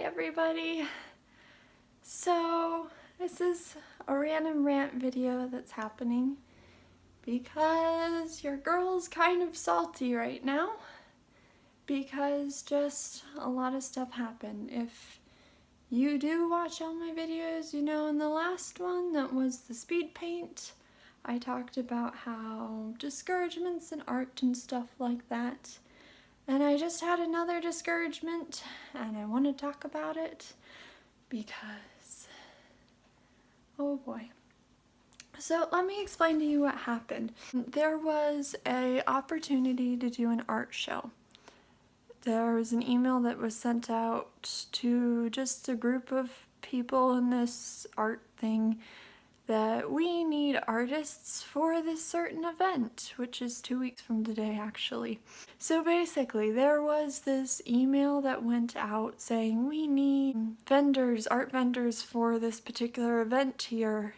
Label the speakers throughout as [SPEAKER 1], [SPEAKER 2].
[SPEAKER 1] everybody. So this is a random rant video that's happening because your girl's kind of salty right now because just a lot of stuff happened. If you do watch all my videos, you know in the last one that was the speed paint, I talked about how discouragements in art and stuff like that. And I just had another discouragement and I want to talk about it because, oh boy. So let me explain to you what happened. There was an opportunity to do an art show. There was an email that was sent out to just a group of people in this art thing that we need artists for this certain event, which is 2 weeks from today actually. So basically there was this email that went out saying we need vendors, art vendors for this particular event here,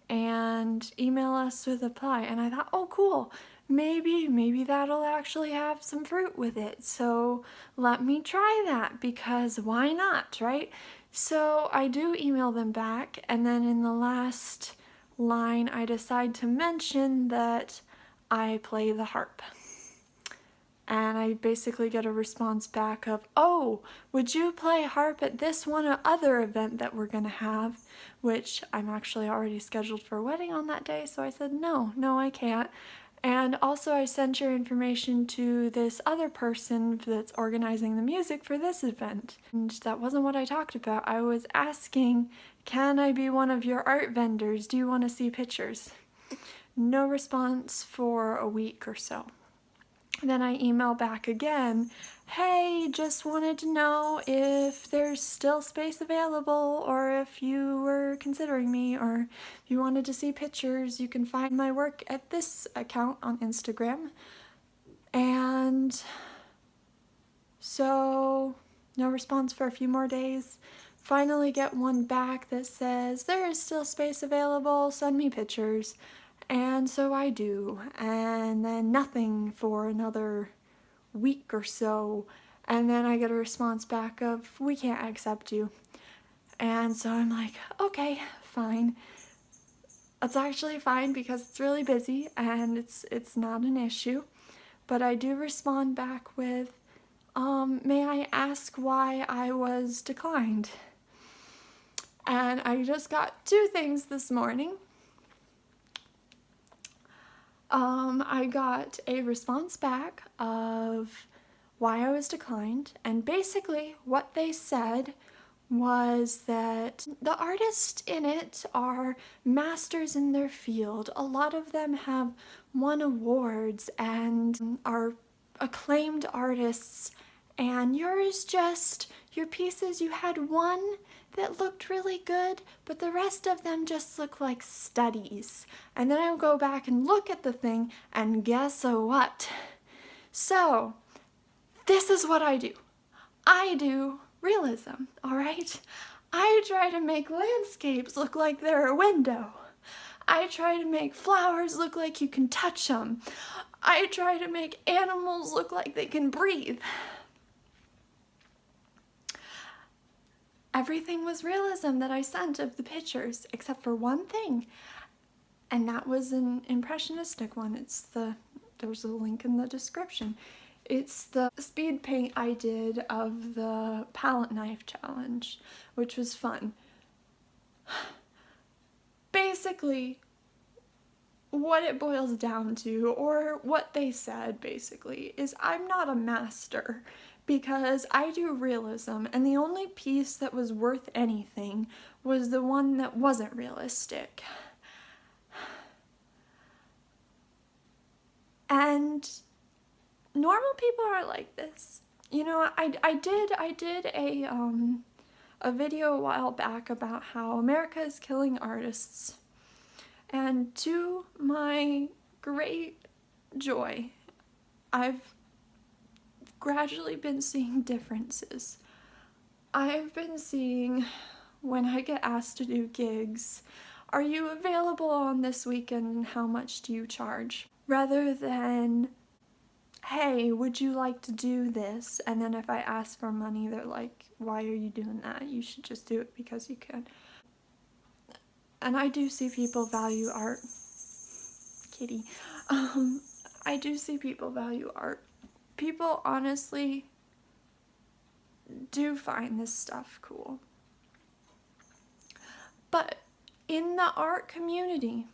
[SPEAKER 1] and email us with a reply. And I thought, oh cool, maybe that'll actually have some fruit with it, so let me try that because why not, right? So I do email them back, and then in the last line I decide to mention that I play the harp. And I basically get a response back of, oh, would you play harp at this one or other event that we're gonna have? Which I'm actually already scheduled for a wedding on that day, so I said, no, I can't. And also I sent your information to this other person that's organizing the music for this event. And that wasn't what I talked about. I was asking, can I be one of your art vendors? Do you want to see pictures? No response for a week or so. Then I email back again, hey, just wanted to know if there's still space available or if you were considering me or if you wanted to see pictures, you can find my work at this account on Instagram. And so no response for a few more days. Finally get one back that says there is still space available, send me pictures. And so I do, and then nothing for another week or so, and then I get a response back of, we can't accept you. And so I'm like, okay, fine. It's actually fine because it's really busy and it's not an issue. But I do respond back with, may I ask why I was declined? And I just got two things this morning. I got a response back of why I was declined, and basically what they said was that the artists in it are masters in their field. A lot of them have won awards and are acclaimed artists, and yours just, your pieces, you had one that looked really good, but the rest of them just look like studies. And then I'll go back and look at the thing, and guess what? So, this is what I do. I do realism, alright? I try to make landscapes look like they're a window. I try to make flowers look like you can touch them. I try to make animals look like they can breathe. Everything was realism that I sent of the pictures, except for one thing, and that was an impressionistic one. There's a link in the description. It's the speed paint I did of the palette knife challenge, which was fun. Basically, what it boils down to, or what they said basically, is I'm not a master. Because I do realism, and the only piece that was worth anything was the one that wasn't realistic. And normal people are like this. You know, I did a video a while back about how America is killing artists. And to my great joy, I've gradually been seeing differences. I've been seeing when I get asked to do gigs, are you available on this weekend and how much do you charge? Rather than hey, would you like to do this? And then if I ask for money, they're like, why are you doing that? You should just do it because you can. And I do see people value art. Kitty. I do see people value art. People honestly do find this stuff cool. But in the art community,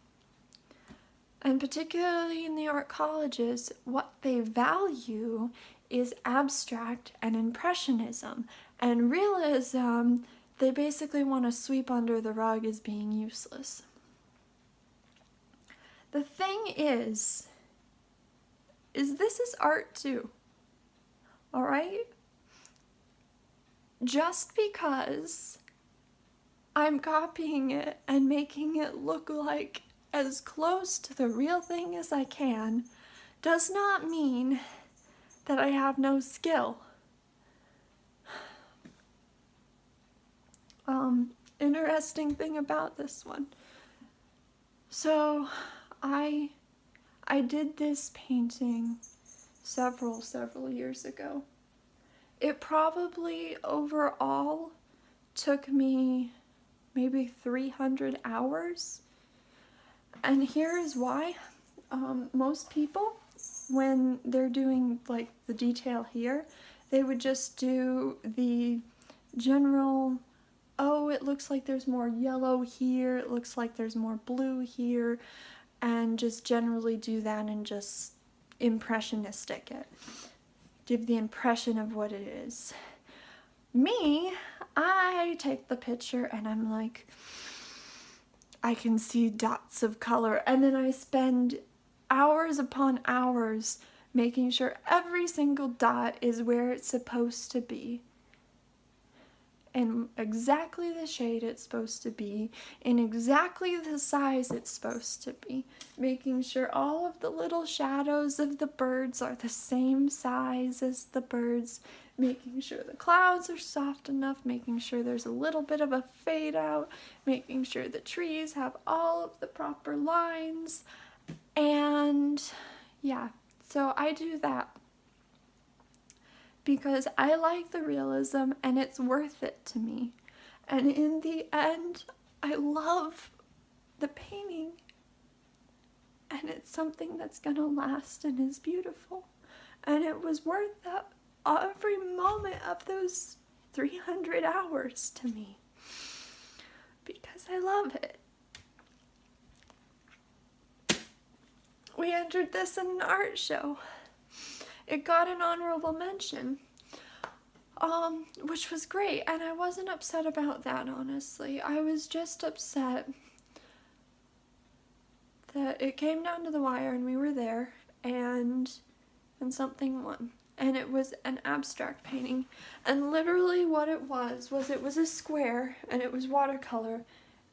[SPEAKER 1] and particularly in the art colleges, what they value is abstract and impressionism. And realism, they basically want to sweep under the rug as being useless. The thing is this is art too, alright? Just because I'm copying it and making it look like as close to the real thing as I can does not mean that I have no skill. Interesting thing about this one. So I did this painting several years ago. It probably overall took me maybe 300 hours. And here is why. Most people, when they're doing like the detail here, they would just do the general, oh, it looks like there's more yellow here, it looks like there's more blue here, and just generally do that and just impressionistic it. Give the impression of what it is. Me, I take the picture and I'm like, I can see dots of color, and then I spend hours upon hours making sure every single dot is where it's supposed to be, in exactly the shade it's supposed to be, in exactly the size it's supposed to be, making sure all of the little shadows of the birds are the same size as the birds, making sure the clouds are soft enough, making sure there's a little bit of a fade out, making sure the trees have all of the proper lines, and yeah, so I do that because I like the realism and it's worth it to me. And in the end, I love the painting and it's something that's gonna last and is beautiful. And it was worth that every moment of those 300 hours to me because I love it. We entered this in an art show. It got an honorable mention, which was great, and I wasn't upset about that, honestly. I was just upset that it came down to the wire and we were there, and something won. And it was an abstract painting, and literally what it was a square, and it was watercolor,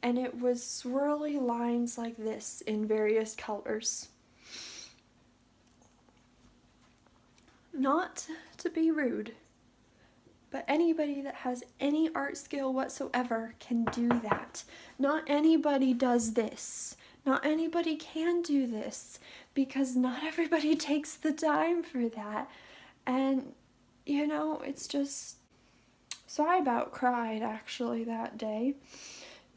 [SPEAKER 1] and it was swirly lines like this in various colors. Not to be rude, but anybody that has any art skill whatsoever can do that. Not anybody does this. Not anybody can do this because not everybody takes the time for that. And, you know, it's just... So I about cried actually that day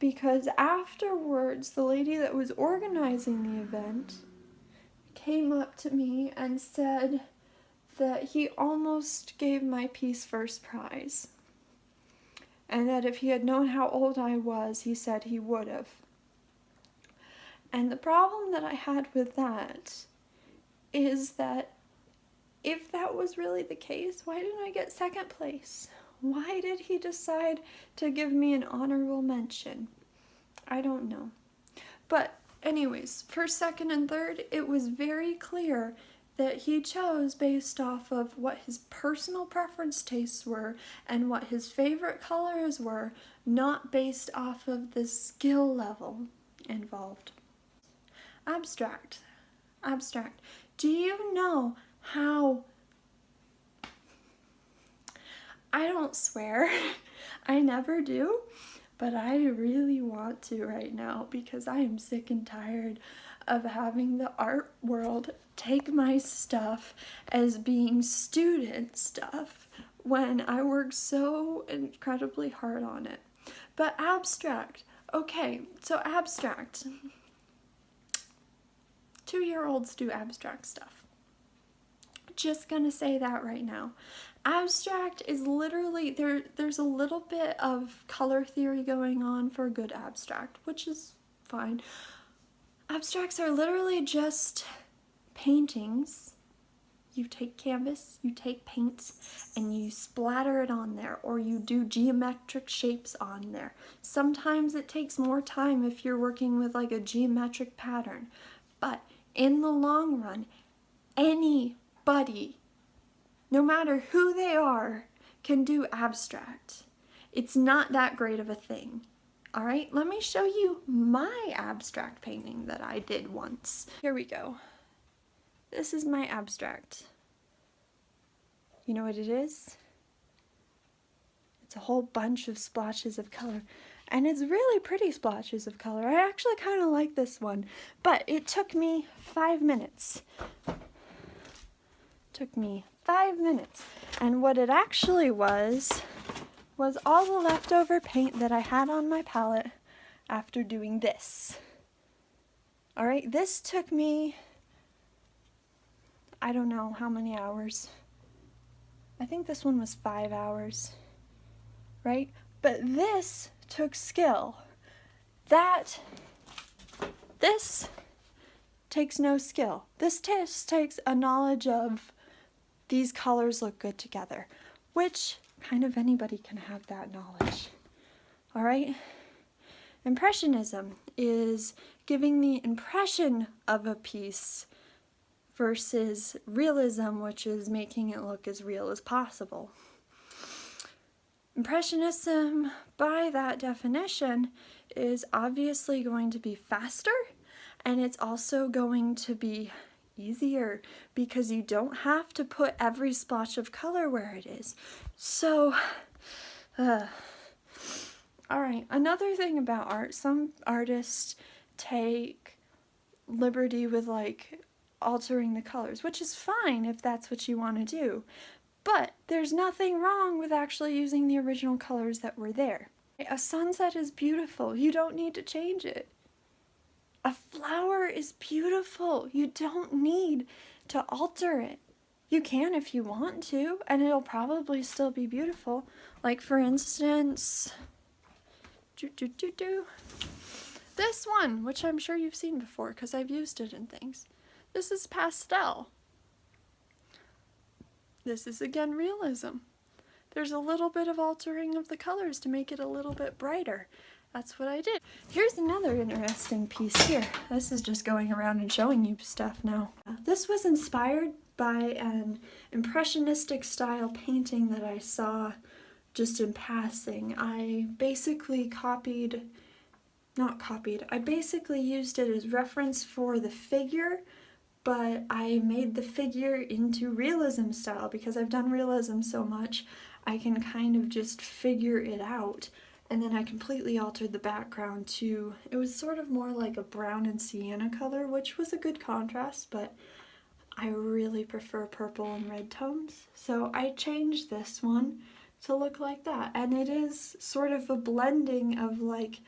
[SPEAKER 1] because afterwards the lady that was organizing the event came up to me and said that he almost gave my piece first prize, and that if he had known how old I was, he said he would have. And the problem that I had with that is that if that was really the case, why didn't I get second place? Why did he decide to give me an honorable mention? I don't know. But anyways, for second and third, it was very clear that he chose based off of what his personal preference tastes were and what his favorite colors were, not based off of the skill level involved. Abstract. Abstract. Do you know how... I don't swear. I never do, but I really want to right now because I am sick and tired of having the art world take my stuff as being student stuff when I work so incredibly hard on it. But abstract, okay, so abstract. 2-year-olds do abstract stuff. Just gonna say that right now. Abstract is literally, there's a little bit of color theory going on for good abstract, which is fine. Abstracts are literally just paintings. You take canvas, you take paint, and you splatter it on there, or you do geometric shapes on there. Sometimes it takes more time if you're working with like a geometric pattern, but in the long run, anybody, no matter who they are, can do abstract. It's not that great of a thing. All right, let me show you my abstract painting that I did once. Here we go. This is my abstract. You know what it is? It's a whole bunch of splotches of color. And it's really pretty splotches of color. I actually kind of like this one. But it took me 5 minutes. Took me 5 minutes. And what it actually was all the leftover paint that I had on my palette after doing this. Alright, this took me, I don't know how many hours. I think this one was 5 hours, right? But this took skill. This takes no skill. This just takes a knowledge of these colors look good together, which kind of anybody can have that knowledge. All right? Impressionism is giving the impression of a piece versus realism, which is making it look as real as possible. Impressionism, by that definition, is obviously going to be faster, and it's also going to be easier because you don't have to put every splotch of color where it is. So, alright, another thing about art, some artists take liberty with like altering the colors, which is fine if that's what you want to do. But there's nothing wrong with actually using the original colors that were there. A sunset is beautiful. You don't need to change it. A flower is beautiful. You don't need to alter it. You can if you want to, and it'll probably still be beautiful. Like for instance, this one, which I'm sure you've seen before because I've used it in things. This is pastel. This is again realism. There's a little bit of altering of the colors to make it a little bit brighter. That's what I did. Here's another interesting piece here. This is just going around and showing you stuff now. This was inspired by an impressionistic style painting that I saw just in passing. I basically I basically used it as reference for the figure, but I made the figure into realism style because I've done realism so much, I can kind of just figure it out. And then I completely altered the background to, it was sort of more like a brown and sienna color, which was a good contrast, but I really prefer purple and red tones. So I changed this one to look like that. And it is sort of a blending of like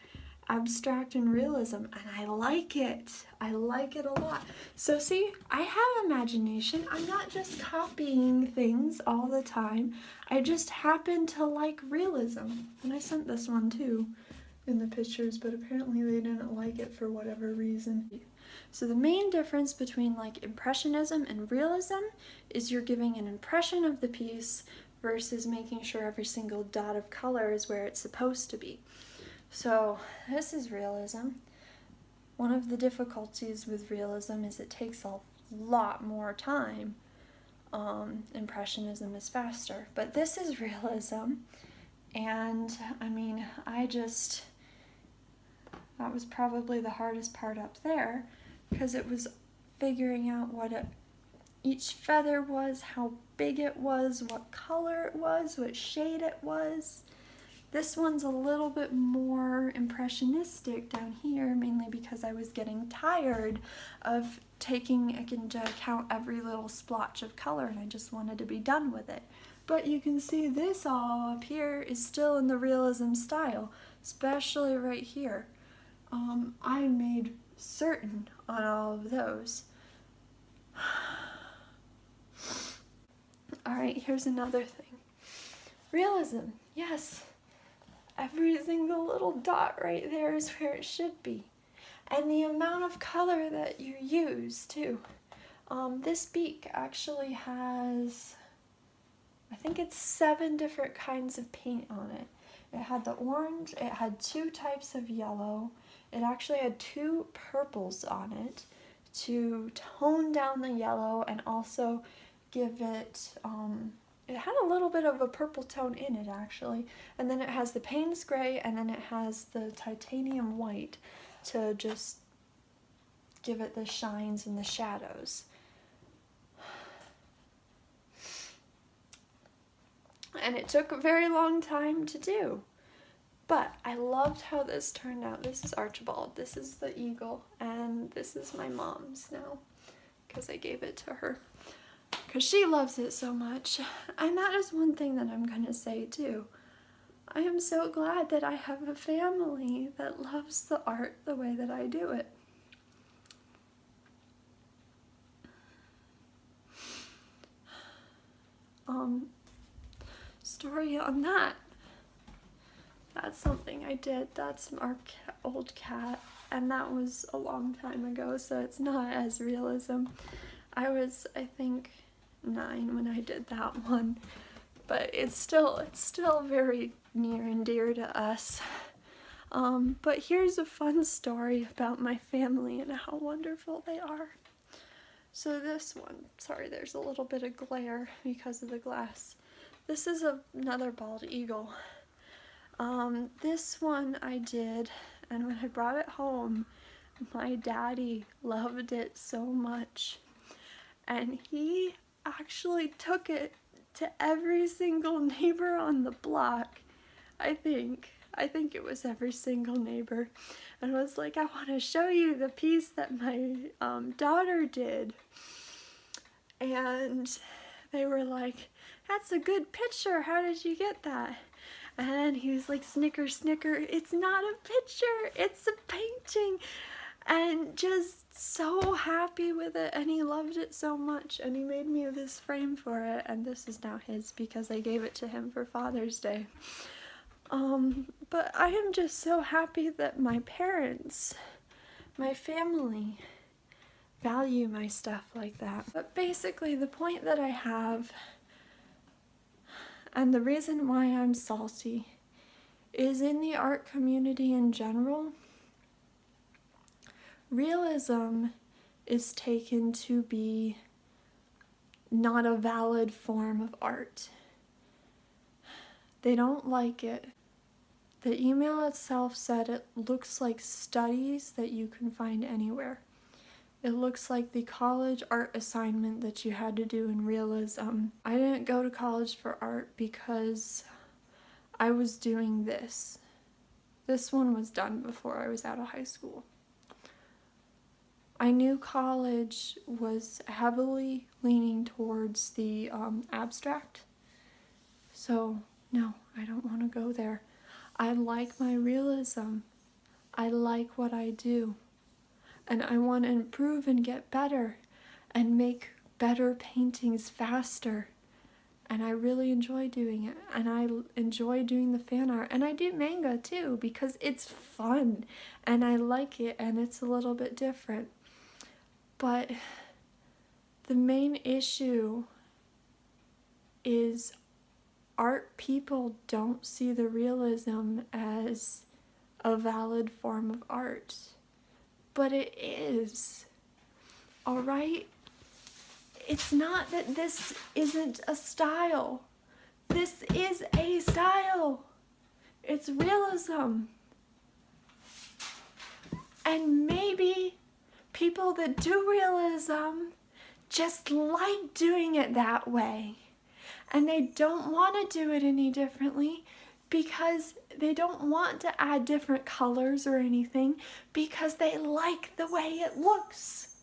[SPEAKER 1] abstract and realism, and I like it. I like it a lot. So see, I have imagination. I'm not just copying things all the time. I just happen to like realism. And I sent this one too in the pictures, but apparently they didn't like it for whatever reason. So the main difference between like impressionism and realism is you're giving an impression of the piece versus making sure every single dot of color is where it's supposed to be. So this is realism. One of the difficulties with realism is it takes a lot more time. Impressionism is faster, but this is realism, and I mean, that was probably the hardest part up there, because it was figuring out what each feather was, how big it was, what color it was, what shade it was. This one's a little bit more impressionistic down here, mainly because I was getting tired of taking into account every little splotch of color, and I just wanted to be done with it. But you can see this all up here is still in the realism style, especially right here. I made certain on all of those. Alright, here's another thing. Realism, yes. Every single little dot right there is where it should be. And the amount of color that you use, too. This beak actually has, I think it's 7 different kinds of paint on it. It had the orange, it had 2 types of yellow, it actually had 2 purples on it to tone down the yellow and also give it, it had a little bit of a purple tone in it actually, and then it has the Payne's gray, and then it has the titanium white to just give it the shines and the shadows. And it took a very long time to do, but I loved how this turned out. This is Archibald, this is the eagle, and this is my mom's now because I gave it to her because she loves it so much. And that is one thing that I'm gonna say too. I am so glad that I have a family that loves the art the way that I do it. Story on that. That's something I did. That's our old cat, and that was a long time ago, so it's not as realism. I was, I think, 9 when I did that one, but it's still very near and dear to us. But here's a fun story about my family and how wonderful they are. So this one, sorry, there's a little bit of glare because of the glass. This is another bald eagle. This one I did, and when I brought it home, my daddy loved it so much. And he actually took it to every single neighbor on the block. I think it was every single neighbor. And was like, I want to show you the piece that my daughter did. And they were like, that's a good picture, how did you get that? And he was like, snicker, snicker, it's not a picture, it's a painting. And just so happy with it, and he loved it so much, and he made me this frame for it, and this is now his because I gave it to him for Father's Day. But I am just so happy that my parents, my family, value my stuff like that. But basically the point that I have, and the reason why I'm salty, is in the art community in general, realism is taken to be not a valid form of art. They don't like it. The email itself said it looks like studies that you can find anywhere. It looks like the college art assignment that you had to do in realism. I didn't go to college for art because I was doing this. This one was done before I was out of high school. I knew college was heavily leaning towards the abstract, so no, I don't want to go there. I like my realism. I like what I do. And I want to improve and get better and make better paintings faster. And I really enjoy doing it. And I enjoy doing the fan art. And I do manga too because it's fun and I like it and it's a little bit different. But the main issue is art people don't see the realism as a valid form of art. But it is, all right? It's not that this isn't a style. This is a style. It's realism. And maybe people that do realism just like doing it that way. And they don't want to do it any differently because they don't want to add different colors or anything, because they like the way it looks.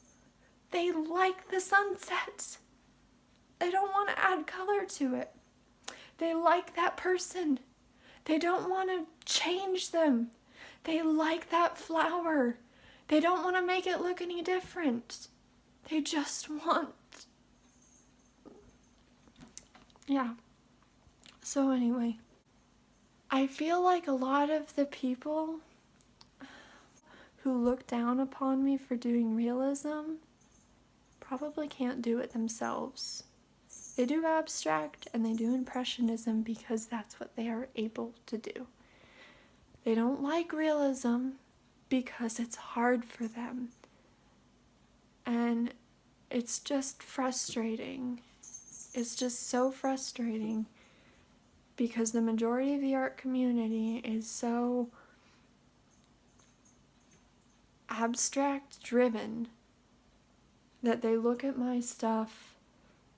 [SPEAKER 1] They like the sunset. They don't want to add color to it. They like that person. They don't want to change them. They like that flower. They don't want to make it look any different. They just want... Yeah. So anyway, I feel like a lot of the people who look down upon me for doing realism probably can't do it themselves. They do abstract and they do impressionism because that's what they are able to do. They don't like realism because it's hard for them. And it's just frustrating. It's just so frustrating because the majority of the art community is so abstract driven that they look at my stuff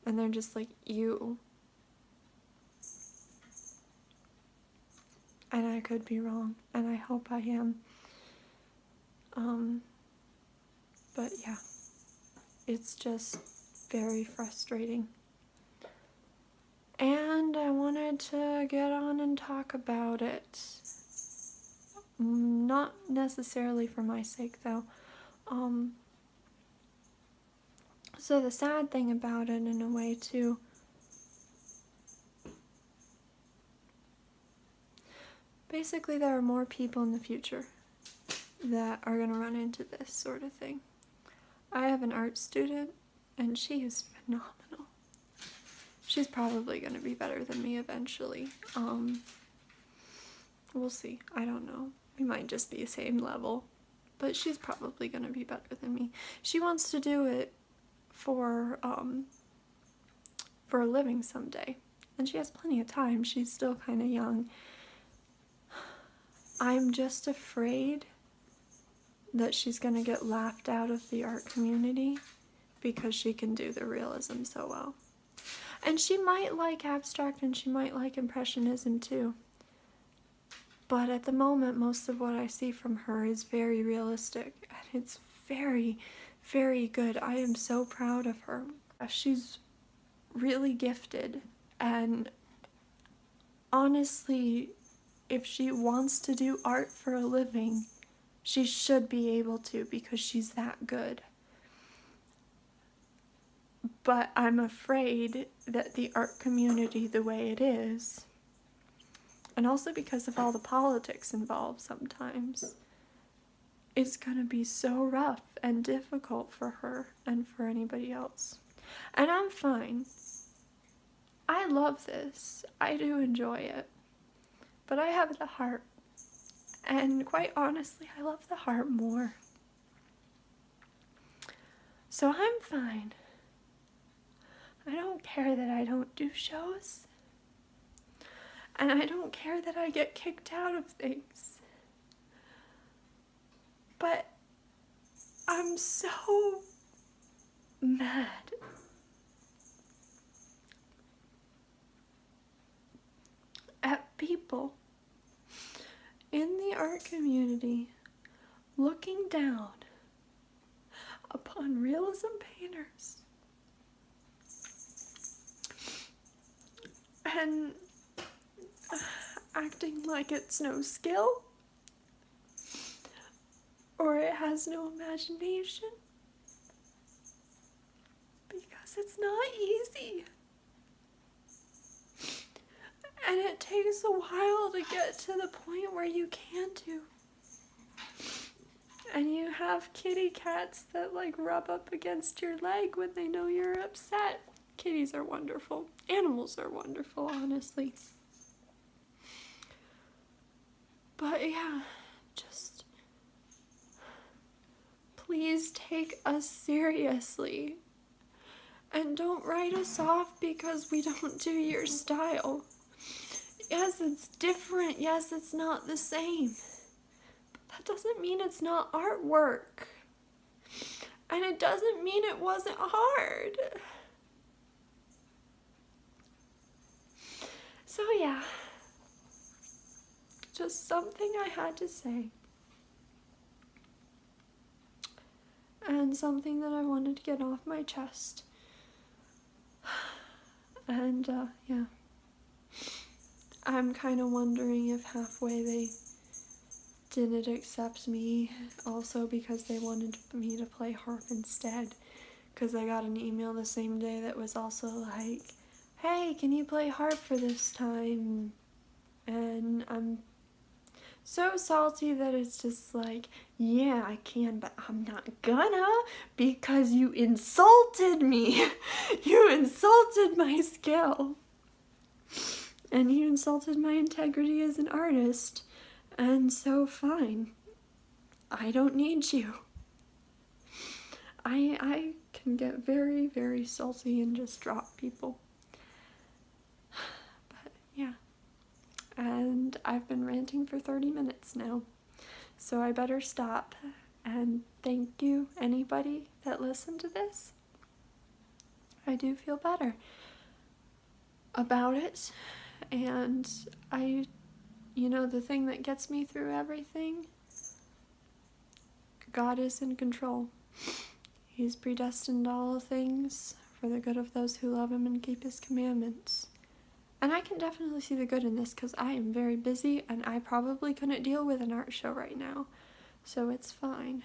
[SPEAKER 1] and they're just like, ew. And I could be wrong, and I hope I am. But yeah, it's just very frustrating. And I wanted to get on and talk about it. Not necessarily for my sake, though. So the sad thing about it, in a way, too, basically there are more people in the future that are going to run into this sort of thing. I have an art student, and she is phenomenal. She's probably going to be better than me eventually. We'll see. I don't know. We might just be the same level. But she's probably going to be better than me. She wants to do it for a living someday. And she has plenty of time. She's still kind of young. I'm just afraid that she's going to get laughed out of the art community because she can do the realism so well. And she might like abstract and she might like impressionism too. But at the moment, most of what I see from her is very realistic. And it's very, very good. I am so proud of her. She's really gifted. And honestly, if she wants to do art for a living, she should be able to because she's that good. But I'm afraid that the art community, the way it is, and also because of all the politics involved sometimes, it's gonna be so rough and difficult for her and for anybody else. And I'm fine. I love this. I do enjoy it. But I have the heart. And quite honestly, I love the heart more. So I'm fine. I don't care that I don't do shows. And I don't care that I get kicked out of things. But I'm so mad at people in the art community looking down upon realism painters and acting like it's no skill or it has no imagination, because it's not easy. And it takes a while to get to the point where you can do. And you have kitty cats that like rub up against your leg when they know you're upset. Kitties are wonderful. Animals are wonderful, honestly. But yeah, just please take us seriously. And don't write us off because we don't do your style. Yes, it's different. Yes, it's not the same. But that doesn't mean it's not artwork. And it doesn't mean it wasn't hard. So yeah, just something I had to say. And something that I wanted to get off my chest. And, yeah. I'm kind of wondering if halfway they didn't accept me also because they wanted me to play harp instead. Because I got an email the same day that was also like, hey, can you play harp for this time? And I'm so salty that it's just like, yeah, I can, but I'm not gonna because you insulted me. You insulted my skill. And you insulted my integrity as an artist. And so fine. I don't need you. I can get very, very salty and just drop people. But yeah. And I've been ranting for 30 minutes now. So I better stop. And thank you, anybody that listened to this. I do feel better about it. And the thing that gets me through everything, God is in control. He's predestined all things for the good of those who love him and keep his commandments. And I can definitely see the good in this because I am very busy and I probably couldn't deal with an art show right now. So it's fine.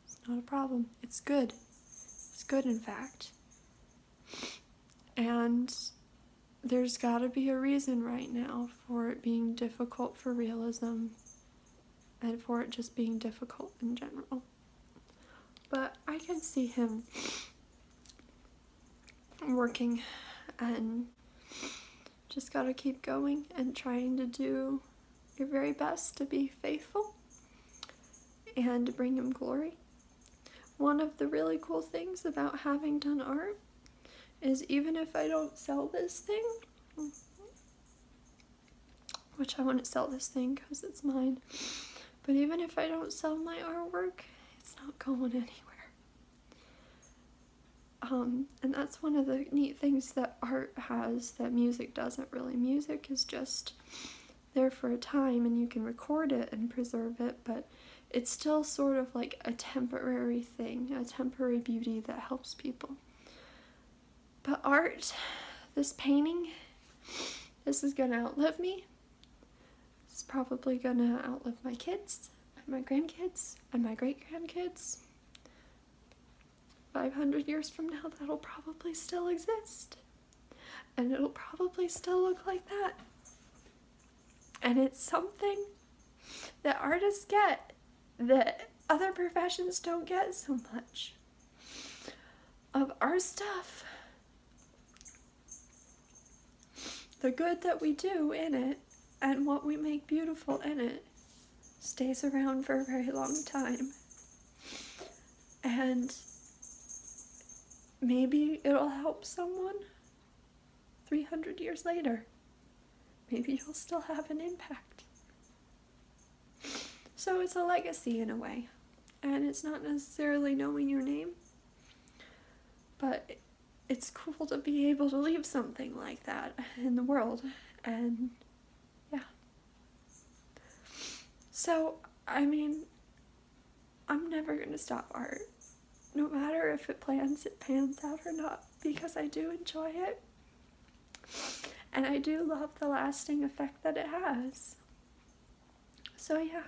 [SPEAKER 1] It's not a problem. It's good. It's good, in fact. And there's got to be a reason right now for it being difficult for realism and for it just being difficult in general. But I can see him working and just got to keep going and trying to do your very best to be faithful and to bring him glory. One of the really cool things about having done art is even if I don't sell this thing, which I wouldn't sell this thing because it's mine, but even if I don't sell my artwork, it's not going anywhere. And that's one of the neat things that art has that music doesn't really. Music is just there for a time and you can record it and preserve it, but it's still sort of like a temporary thing, a temporary beauty that helps people. But art, this painting, this is gonna outlive me. It's probably gonna outlive my kids, and my grandkids, and my great-grandkids. 500 years from now, that'll probably still exist. And it'll probably still look like that. And it's something that artists get that other professions don't get so much. Of our stuff, the good that we do in it and what we make beautiful in it stays around for a very long time. And maybe it'll help someone 300 years later. Maybe you'll still have an impact. So it's a legacy in a way. And it's not necessarily knowing your name, but it's cool to be able to leave something like that in the world. And yeah. So, I mean, I'm never going to stop art. No matter if it pans out or not, because I do enjoy it. And I do love the lasting effect that it has. So yeah.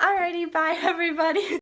[SPEAKER 1] Alrighty, bye everybody.